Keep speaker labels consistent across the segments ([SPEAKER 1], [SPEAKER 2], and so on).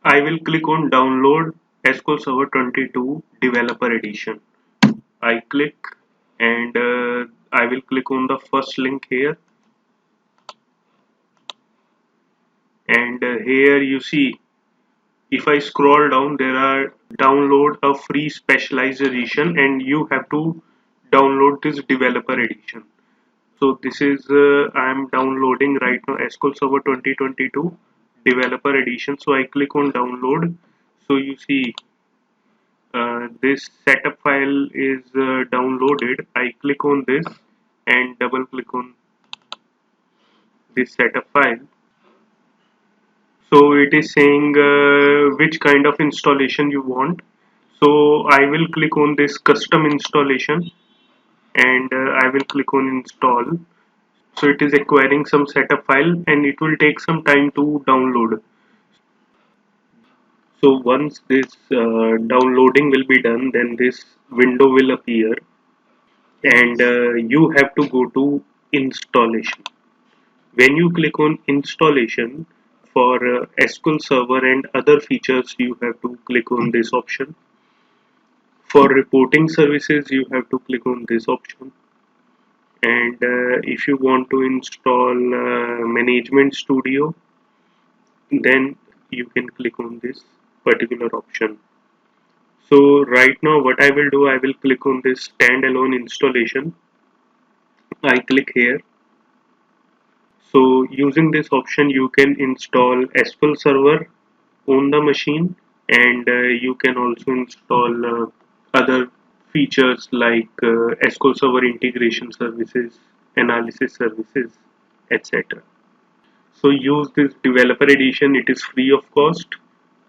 [SPEAKER 1] I will click on download SQL Server 22 Developer Edition. I click and I will click on the first link here, and here you see, if I scroll down, there are download a free specialized edition, and you have to download this developer edition. So this is I am downloading right now SQL Server 2022 developer edition. So I click on download. So you see this setup file is downloaded. I click on this and double click on this setup file. So it is saying which kind of installation you want. So I will click on this custom installation, and I will click on install. So it is acquiring some setup file and it will take some time to download. So once this downloading will be done, then this window will appear, and you have to go to installation. When you click on installation, for SQL Server and other features, you have to click on this option. For reporting services, you have to click on this option. And if you want to install Management Studio, then you can click on this particular option. So right now what I will do, I will click on this standalone installation. I click here. So using this option you can install SQL Server on the machine, and you can also install other features like SQL Server integration services, analysis services, etc. So use this developer edition, it is free of cost,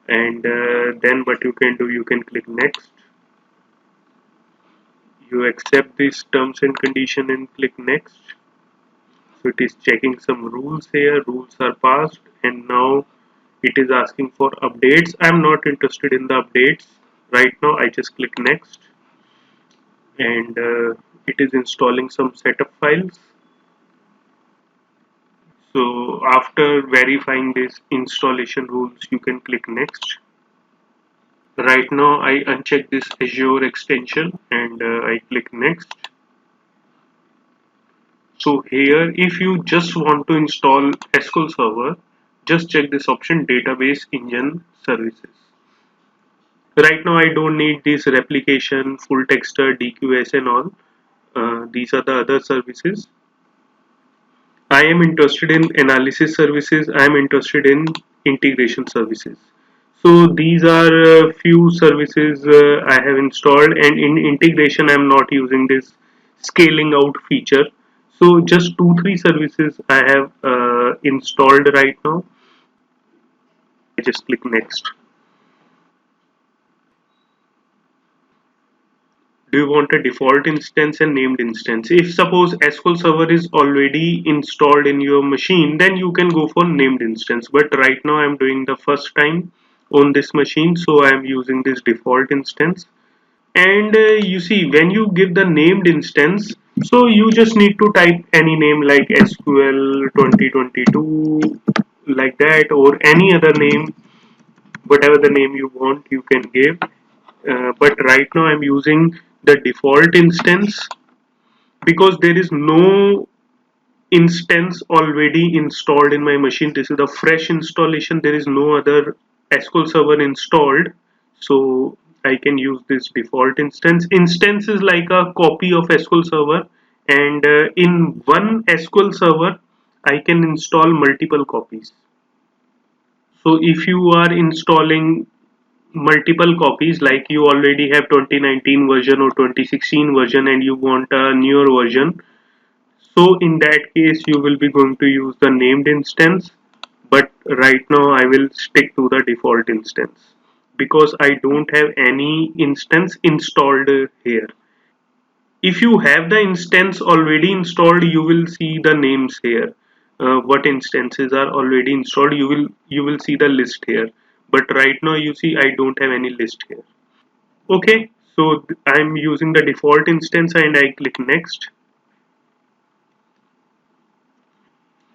[SPEAKER 1] and then what you can do, you can click next. You accept these terms and condition and click next. So it is checking some rules here, rules are passed, and now it is asking for updates. I am not interested in the updates right now. I just click next, and it is installing some setup files. So after verifying this installation rules, you can click next. Right now I uncheck this Azure extension, and I click next. So here, if you just want to install SQL Server, just check this option, Database Engine Services. Right now I don't need this replication, full texter, DQS and all. These are the other services. I am interested in analysis services. I am interested in integration services. So these are few services I have installed, and in integration I am not using this scaling out feature. So just 2-3 services I have installed right now. I just click next. Do you want a default instance and named instance? If suppose SQL Server is already installed in your machine, then you can go for named instance. But right now I'm doing the first time on this machine, so I'm using this default instance. And you see, when you give the named instance, so you just need to type any name like SQL 2022 like that, or any other name, whatever the name you want you can give. But right now I'm using the default instance because there is no instance already installed in my machine. This is a fresh installation. There is no other SQL Server installed, so I can use this default instance. Instance is like a copy of SQL Server, and in one SQL Server I can install multiple copies. So if you are installing multiple copies, like you already have 2019 version or 2016 version and you want a newer version, so in that case you will be going to use the named instance. But right now I will stick to the default instance because I don't have any instance installed here. If you have the instance already installed, you will see the names here. What instances are already installed, you will see the list here. But right now you see I don't have any list here. Okay, so I'm using the default instance and I click next.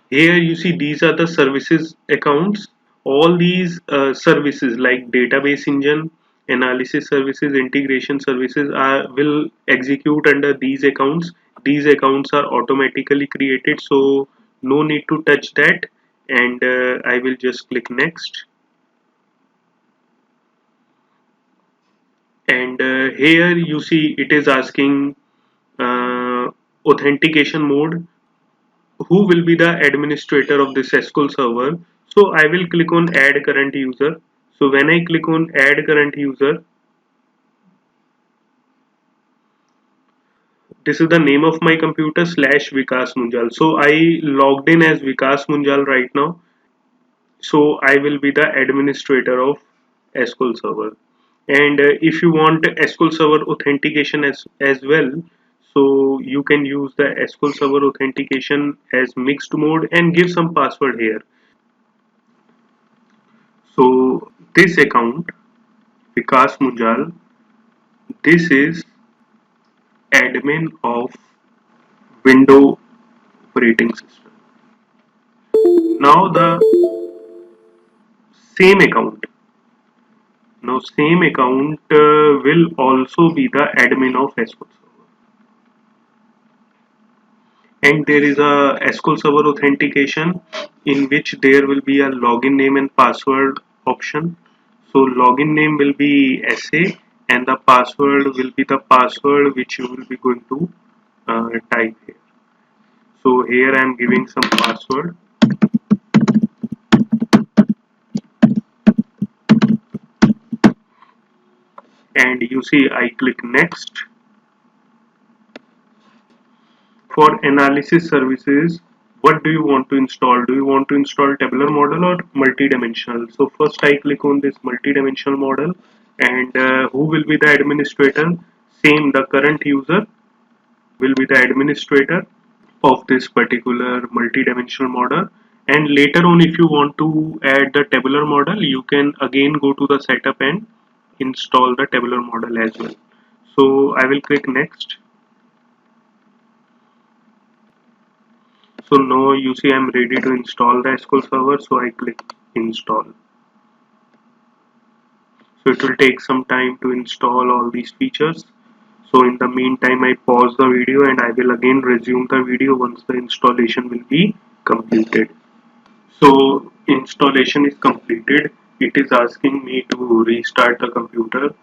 [SPEAKER 1] Here you see these are the services accounts All these services like database engine, analysis services, integration services will execute under these accounts. These accounts are automatically created, so no need to touch that. And I will just click next. And here you see it is asking authentication mode, who will be the administrator of this SQL server. So I will click on add current user. So when I click on add current user, this is the name of my computer slash Vikas Munjal. So I logged in as Vikas Munjal right now. So I will be the administrator of SQL server. And if you want SQL server authentication as well, so you can use the SQL server authentication as mixed mode and give some password here. So this account, Vikas Munjal, this is admin of Windows operating system. Now the same account, same account will also be the admin of SQL Server. And there is a SQL Server authentication in which there will be a login name and password option. So login name will be SA and the password will be the password which you will be going to type here. So here I am giving some password, and you see I click next. For analysis services, what do you want to install? Do you want to install tabular model or multidimensional? So first I click on this multidimensional model, and who will be the administrator? Same, the current user will be the administrator of this particular multidimensional model. And later on, if you want to add the tabular model, you can again go to the setup and install the tabular model as well. So I will click next. So now you see I'm ready to install the SQL server, so I click install. So it will take some time to install all these features. So in the meantime I pause the video and I will again resume the video once the installation will be completed. So installation is completed. It is asking me to restart the computer.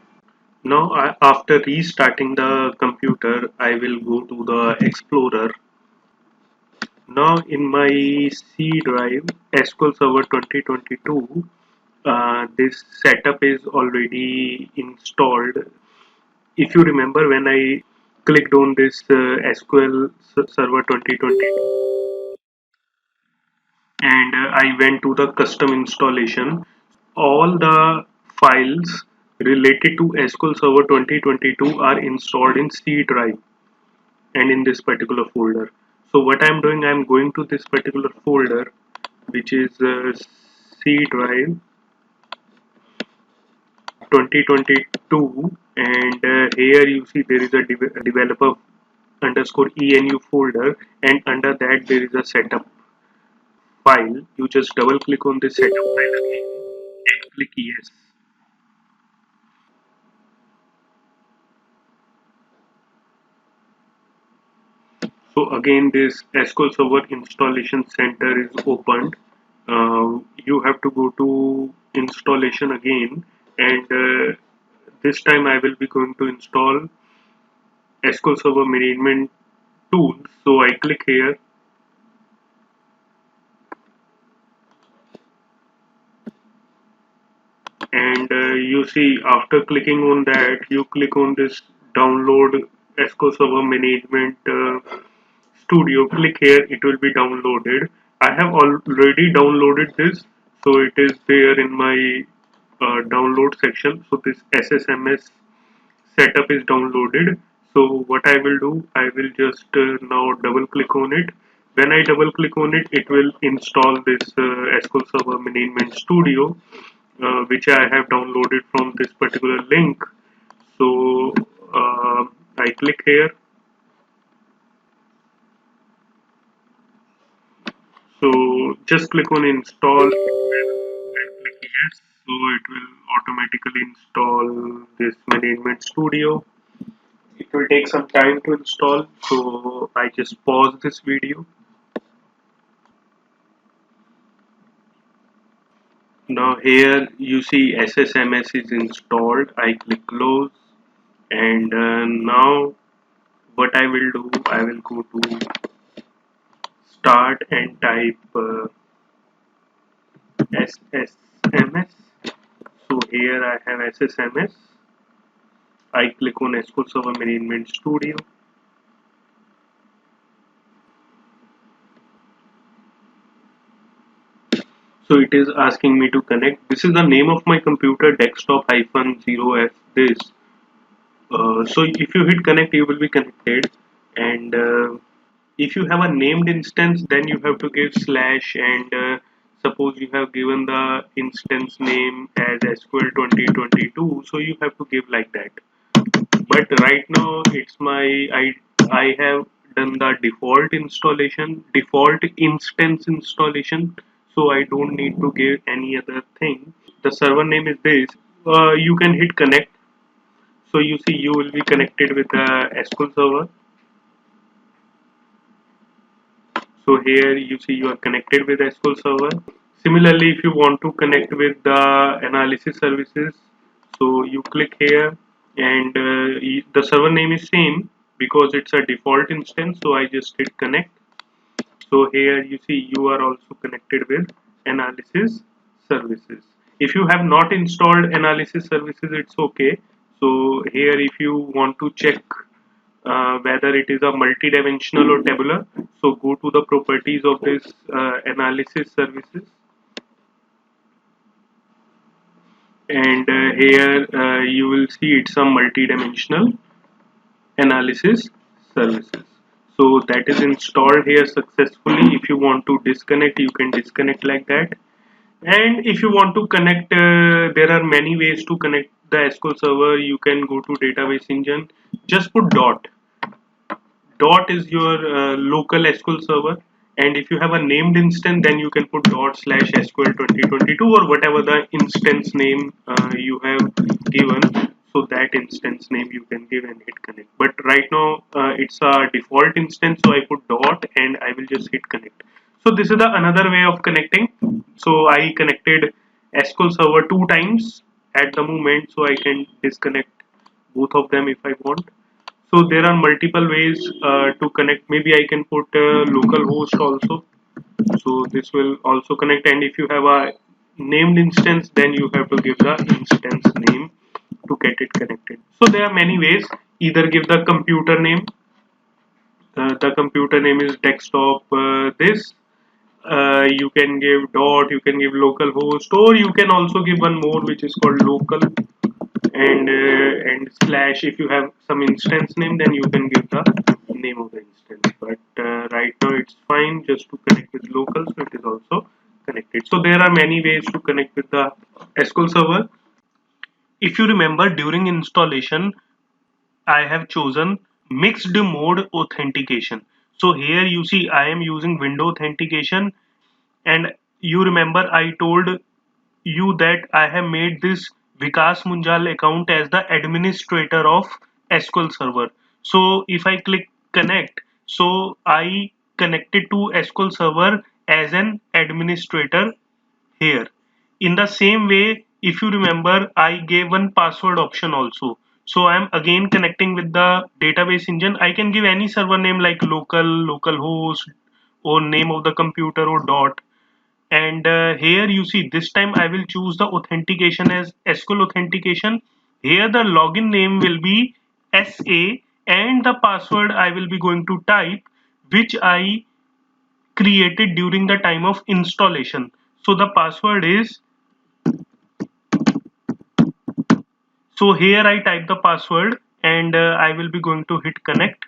[SPEAKER 1] Now after restarting the computer, I will go to the Explorer. Now in my C drive, SQL Server 2022, this setup is already installed. If you remember, when I clicked on this SQL Server 2022 and I went to the custom installation, all the files related to SQL Server 2022 are installed in C drive and in this particular folder. So what I'm doing, I'm going to this particular folder, which is C drive 2022, and here you see there is a developer underscore enu folder, and under that there is a setup file. You just double click on this setup file again and click yes. So again this SQL Server installation center is opened. You have to go to installation again, and this time I will be going to install SQL Server management tool. So I click here, and you see after clicking on that, you click on this download SQL Server management studio. Click here, it will be downloaded. I have already downloaded this, so it is there in my download section. So this SSMS setup is downloaded. So what I will do, I will just now double click on it. When I double click on it, it will install this SQL Server Management Studio, which I have downloaded from this particular link. So I click here. So just click on install So it will automatically install this management studio. It will take some time to install, so I just pause this video. Now here you see SSMS is installed. I click close, and now what I will do, I will go to start and type SSMS. So here I have SSMS. I click on SQL Server Management Studio. So it is asking me to connect. This is the name of my computer, desktop hyphen 0f this. So if you hit connect, you will be connected. And if you have a named instance, then you have to give slash, and suppose you have given the instance name as SQL 2022, so you have to give like that. But right now it's I have done the default installation, default instance installation, so I don't need to give any other thing. The server name is this. You can hit connect, so you see you will be connected with the SQL server. So here you see you are connected with SQL server. Similarly, if you want to connect with the analysis services, so you click here, and the server name is same because it's a default instance. So I just hit connect. So here you see you are also connected with analysis services. If you have not installed analysis services, it's okay. So here if you want to check whether it is a multidimensional or tabular, so go to the properties of this analysis services, and here you will see it's a multidimensional analysis services. So that is installed here successfully. If you want to disconnect, you can disconnect like that. And if you want to connect, there are many ways to connect the SQL server. You can go to database engine, just put dot. Dot is your local SQL server, and if you have a named instance, then you can put dot slash SQL 2022 or whatever the instance name you have given. So that instance name you can give and hit connect. But right now it's a default instance, so I put dot and I will just hit connect. So this is the another way of connecting. So I connected SQL server 2 times at the moment, so I can disconnect both of them if I want. So there are multiple ways to connect. Maybe I can put local host also. So this will also connect. And if you have a named instance, then you have to give the instance name to get it connected. So there are many ways. Either give the computer name. The computer name is desktop this. You can give dot. You can give local host, or you can also give one more, which is called local, and slash. If you have some instance name, then you can give the name of the instance. But right now it's fine just to connect with local, so it is also connected. So there are many ways to connect with the SQL server. If you remember, during installation I have chosen mixed mode authentication. So here you see I am using window authentication, and you remember I told you that I have made this Vikas Munjal account as the administrator of SQL Server. So if I click connect, so I connected to SQL Server as an administrator here. In the same way, if you remember, I gave one password option also. So I am again connecting with the database engine. I can give any server name like local, localhost, or name of the computer, or dot. And here you see this time I will choose the authentication as SQL authentication. Here the login name will be SA, and the password I will be going to type, which I created during the time of installation. So the password is, so here I type the password, and I will be going to hit connect.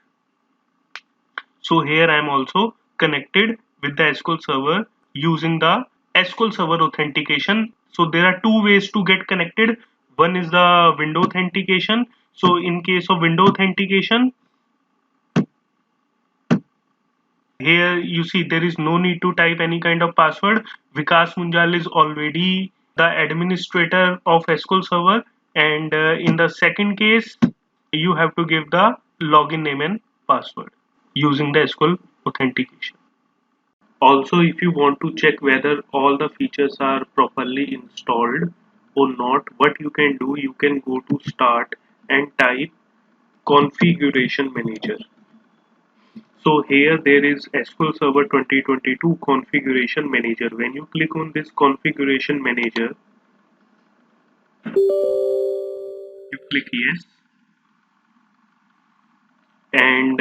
[SPEAKER 1] So here I am also connected with the SQL server using the SQL server authentication. So there are two ways to get connected. One is the window authentication. So in case of window authentication, here you see there is no need to type any kind of password. Vikas Munjal is already the administrator of SQL Server, and in the second case you have to give the login name and password using the SQL authentication. Also, if you want to check whether all the features are properly installed or not, what you can do, you can go to start and type configuration manager. So here there is SQL Server 2022 configuration manager. When you click on this configuration manager, you click yes, and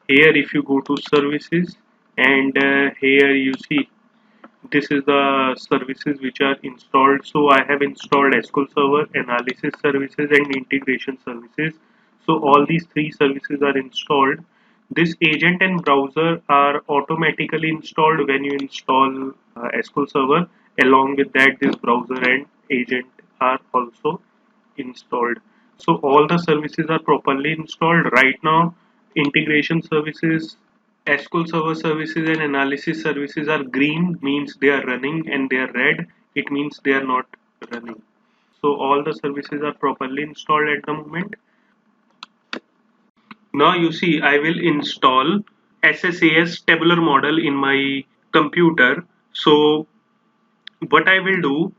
[SPEAKER 1] here if you go to services, and here you see this is the services which are installed. So I have installed SQL Server, analysis services, and integration services. So all these three services are installed. This agent and browser are automatically installed when you install SQL Server. Along with that, this browser and agent are also installed. So all the services are properly installed. Right now, integration services, SQL Server services, and analysis services are green, means they are running, and they are red, it means they are not running. So all the services are properly installed at the moment. Now you see I will install SSAS tabular model in my computer. So what I will do,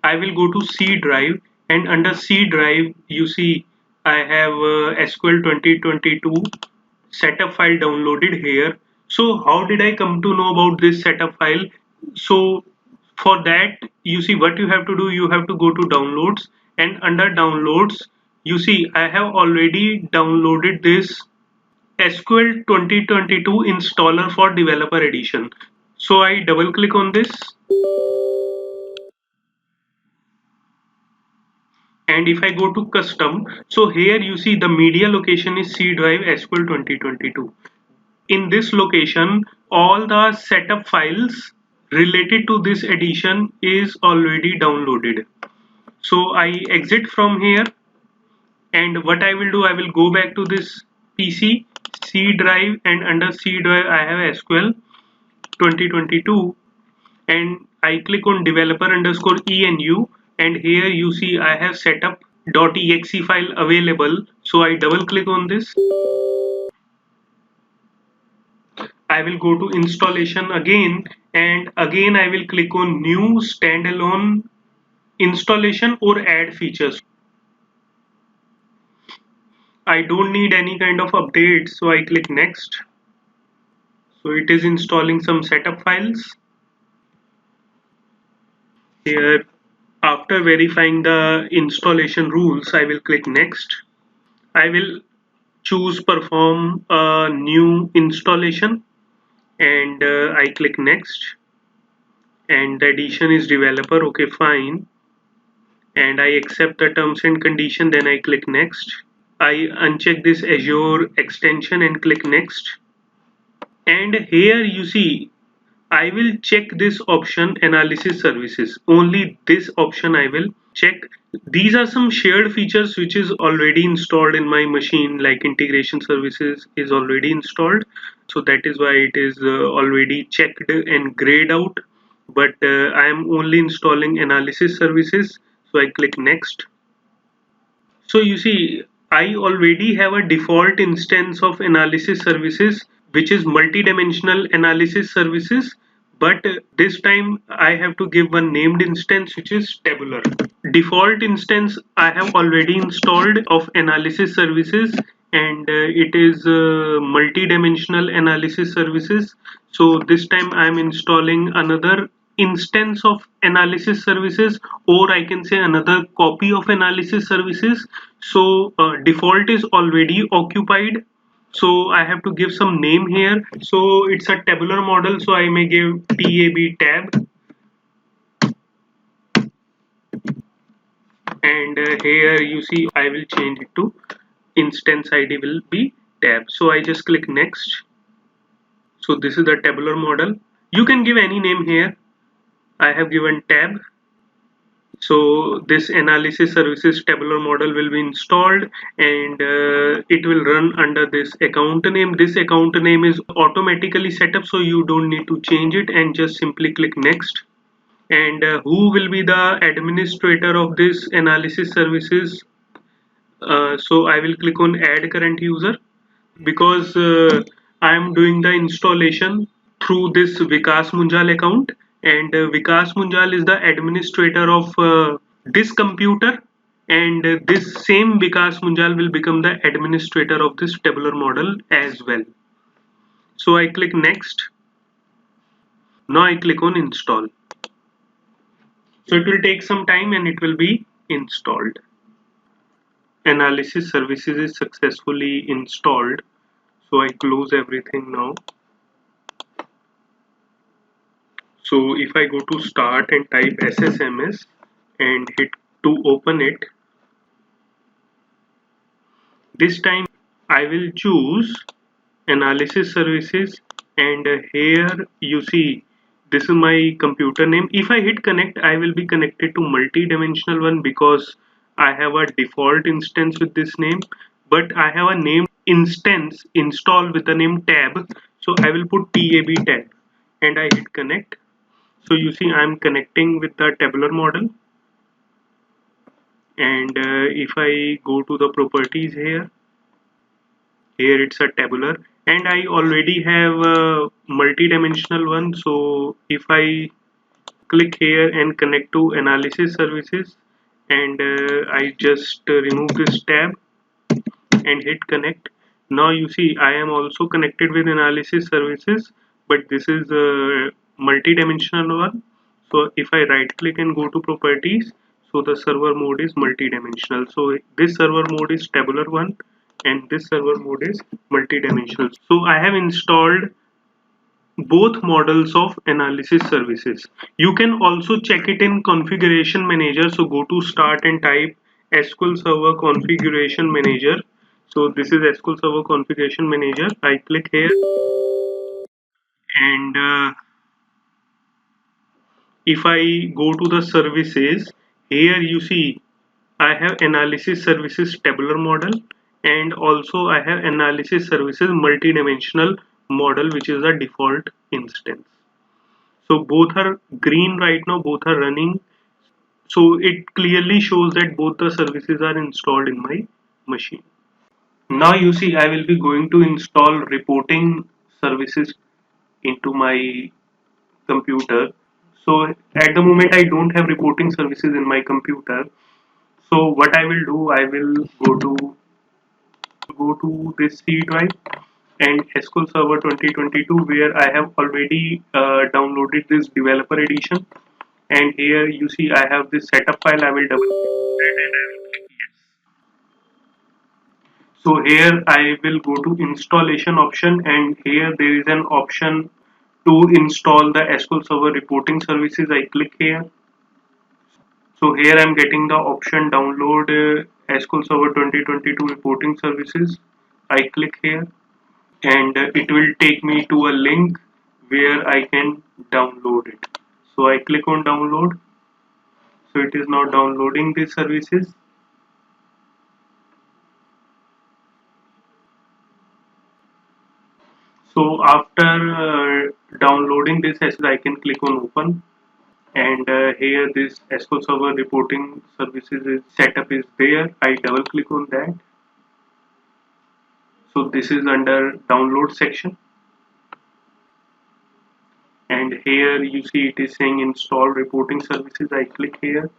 [SPEAKER 1] I will go to C drive, and under C drive you see I have SQL 2022 setup file downloaded here. So how did I come to know about this setup file? So for that, you see what you have to do, you have to go to downloads, and under downloads you see I have already downloaded this SQL 2022 installer for developer edition. So I double click on this, and if I go to custom, so here you see the media location is C drive SQL 2022. In this location, all the setup files related to this edition is already downloaded. So I exit from here, and what I will do, I will go back to this PC, C drive, and under C drive I have SQL 2022, and I click on developer underscore ENU, and here you see I have setup .exe file available. So I double click on this. I will go to installation again, and again I will click on new standalone installation or add features. I don't need any kind of updates, so I click next. So it is installing some setup files. Here, after verifying the installation rules, I will click next. I will choose perform a new installation, and I click next, and the edition is developer. Okay, fine, and I accept the terms and condition, then I click next. I uncheck this Azure extension and click next, and here you see I will check this option analysis services. Only this option I will check. These are some shared features which is already installed in my machine, like integration services is already installed, so that is why it is already checked and grayed out. But I am only installing analysis services, so I click next. So you see, I already have a default instance of analysis services, which is multidimensional analysis services. But this time I have to give one named instance, which is tabular. Default instance I have already installed of analysis services, and it is multidimensional analysis services. So this time I am installing another instance of analysis services, or I can say another copy of analysis services. So default is already occupied, so I have to give some name here. So it's a tabular model, so I may give tab, and here you see I will change it to instance ID will be tab. So I just click next. So this is the tabular model. You can give any name here. I have given tab. So this analysis services tabular model will be installed, and it will run under this account name. This account name is automatically set up, so you don't need to change it, and just simply click next. And who will be the administrator of this analysis services? So I will click on add current user because I am doing the installation through this Vikas Munjal account, and Vikas Munjal is the administrator of this computer, and this same Vikas Munjal will become the administrator of this tabular model as well. So I click next. Now I click on install. So it will take some time and it will be installed. Analysis services is successfully installed. So I close everything now. So if I go to start and type SSMS and hit to open it, this time I will choose analysis services, and here you see this is my computer name. If I hit connect, I will be connected to multi-dimensional one because I have a default instance with this name, but I have a named instance installed with the name tab, so I will put tab tab and I hit connect. So you see I'm connecting with the tabular model, and if I go to the properties here it's a tabular, and I already have a multi-dimensional one. So if I click here and connect to analysis services, and I just remove this tab and hit connect. Now you see I am also connected with analysis services, but this is a multi-dimensional one. So if I right click and go to properties, so the server mode is multi-dimensional. So this server mode is tabular one and this server mode is multi-dimensional. So I have installed both models of analysis services. You can also check it in configuration manager. So go to start and type SQL Server Configuration Manager. So this is SQL Server Configuration Manager. I click here, and if I go to the services, here you see I have analysis services tabular model, and also I have analysis services multi-dimensional model, which is a default instance. So both are green right now, both are running. So it clearly shows that both the services are installed in my machine. Now you see I will be going to install reporting services into my computer. So at the moment I don't have reporting services in my computer. So what I will do, I will go to this C drive and SQL Server 2022, where I have already downloaded this developer edition, and here you see I have this setup file. I will double click that and I will click yes. So here I will go to installation option, and here there is an option to install the SQL Server reporting services. I click here. So here I am getting the option download SQL Server 2022 reporting services. I click here, and it will take me to a link where I can download it. So I click on download. So it is now downloading these services. So after downloading this I can click on open, and here this SQL Server reporting services is setup is there. I double click on that. So this is under download section, and here you see it is saying install reporting services. I click here.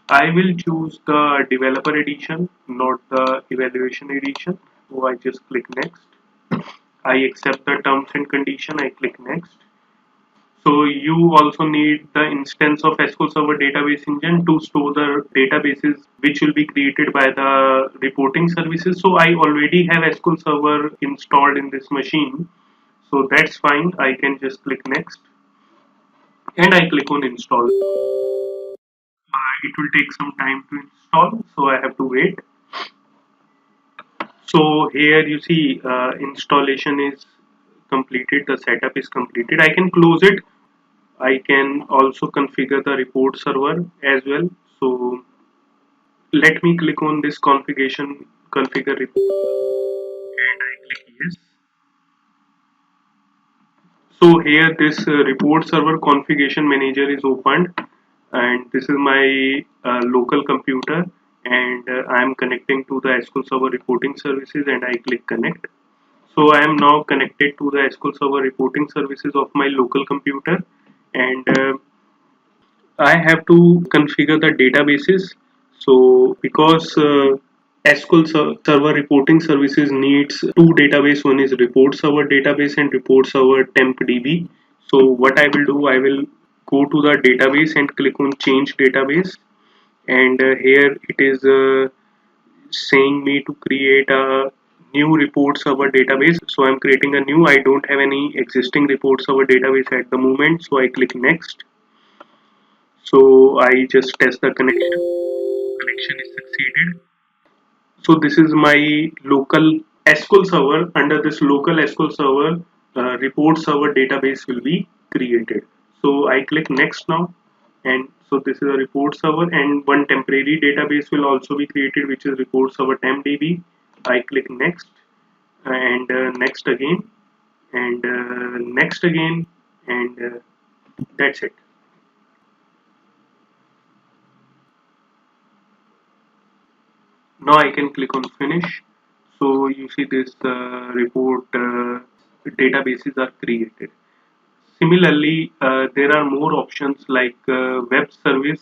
[SPEAKER 1] I will choose the developer edition, not the evaluation edition. So I just click next. I accept the terms and condition. I click next. So you also need the instance of SQL Server database engine to store the databases which will be created by the reporting services. So I already have SQL Server installed in this machine. So that's fine. I can just click next and I click on install. It will take some time to install, so I have to wait. So here you see installation is completed, the setup is completed. I can close it. I can also configure the report server as well. So let me click on this configure report and I click yes. So here this report server configuration manager is opened. and this is my local computer, and I am connecting to the SQL Server reporting services, and I click connect. So I am now connected to the SQL Server reporting services of my local computer, and I have to configure the databases. So because Server reporting services needs two database, one is report server database and report server temp DB. So what I will do, I will go to the database and click on change database, and here it is saying me to create a new report server database. So I'm creating a new, I don't have any existing report server database at the moment, so I click next. So I just test the connection. Connection is succeeded. So this is my local SQL server. Under this local SQL server, report server database will be created. So I click next now, and so this is a report server, and one temporary database will also be created, which is report server tempdb. I click next, and next again, and next again, and that's it. Now I can click on finish. So you see this report databases are created. Similarly, there are more options like web service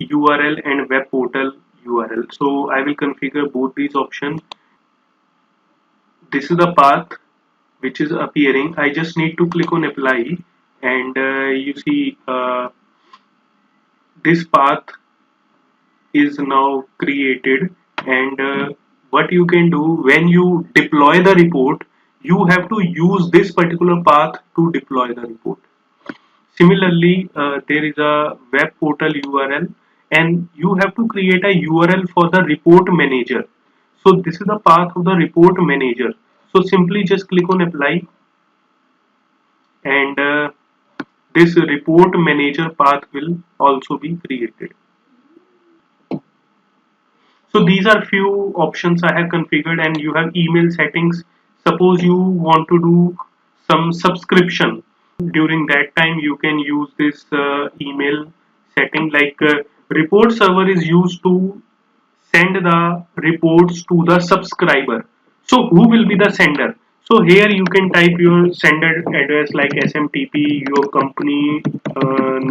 [SPEAKER 1] URL and web portal URL. So I will configure both these options. This is the path which is appearing. I just need to click on apply, and you see this path is now created, and what you can do when you deploy the report, you have to use this particular path to deploy the report. Similarly, there is a web portal URL, and you have to create a URL for the report manager. So this is the path of the report manager. So simply just click on apply, and this report manager path will also be created. So these are few options I have configured, and you have email settings. Suppose you want to do some subscription. During that time, you can use this email setting, like report server is used to send the reports to the subscriber. So who will be the sender? So here you can type your sender address like SMTP, your company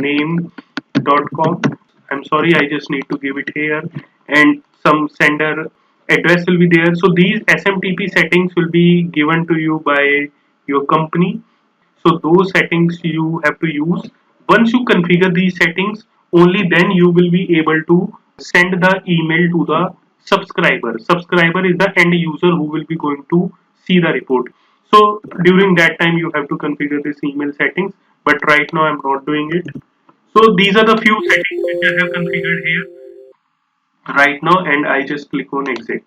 [SPEAKER 1] name.com. I'm sorry, I just need to give it here, and some sender address will be there. So these SMTP settings will be given to you by your company. So those settings you have to use. Once you configure these settings, only then you will be able to send the email to the subscriber. Subscriber is the end user who will be going to see the report. So during that time you have to configure this email settings, but right now I'm not doing it. So these are the few settings which I have configured here right now, and I just click on exit.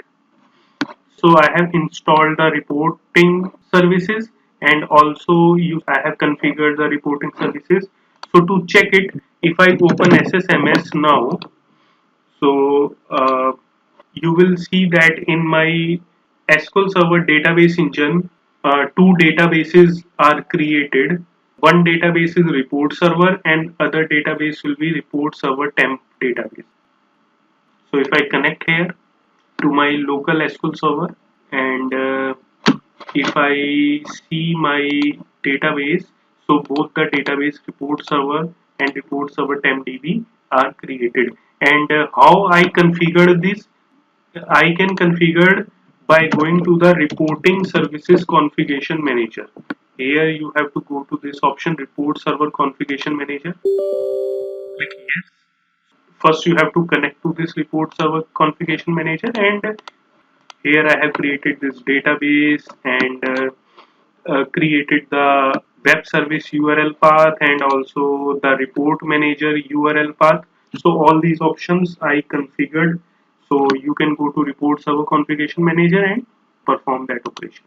[SPEAKER 1] So I have installed the reporting services, and also I have configured the reporting services. So to check it, if I open SSMS now, so you will see that in my SQL Server database engine, two databases are created. One database is report server, and other database will be report server temp database. So if I connect here to my local SQL server, and if I see my database, so both the database report server and report server tempdb are created. And how I configured this, I can configure by going to the reporting services configuration manager. Here you have to go to this option, report server configuration manager. Click yes. First you have to connect to this report server configuration manager, and here I have created this database, and created the web service URL path and also the report manager URL path. So all these options I configured. So you can go to report server configuration manager and perform that operation.